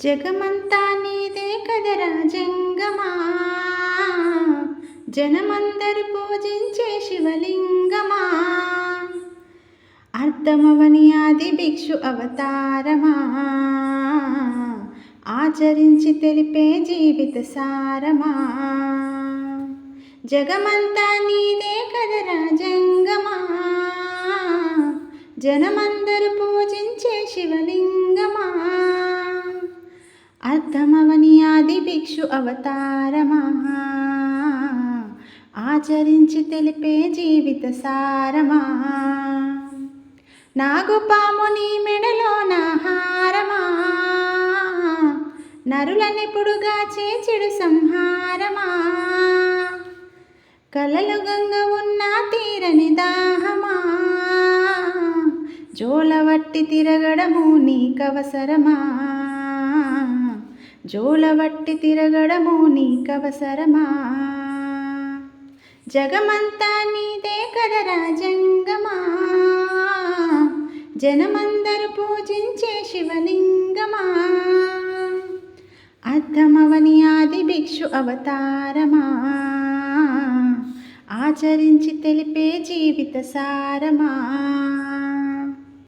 జగమంతా నీదే కదరా జంగమా, జనమందరు పూజించే శివలింగమా, అర్థమవని ఆది భిక్షు అవతారమా, ఆచరించి తెలిపే జీవిత సారమా. జగమంతా నీదే కదరా జంగమా, జనమందరు పూజించే శివలింగమా, అర్థమవని ఆది భిక్షు అవతారమా, ఆచరించి తెలిపే జీవిత సారమా. నాగుపాముని మెడలో హారమా, నరులనిపుడుగా చేచెడు సంహారమా, కలలు గంగ ఉన్న తీరని దాహమా, జోలవట్టి తిరగడము నీకవసరమా, జోలవట్టి తిరగడము నీకవసరమా. జగమంతా నీదే కదరా జంగమా, జనమందరు పూజించే శివలింగమా, అర్థమవని ఆది భిక్షు అవతారమా, ఆచరించి తెలిపే జీవిత సారమా.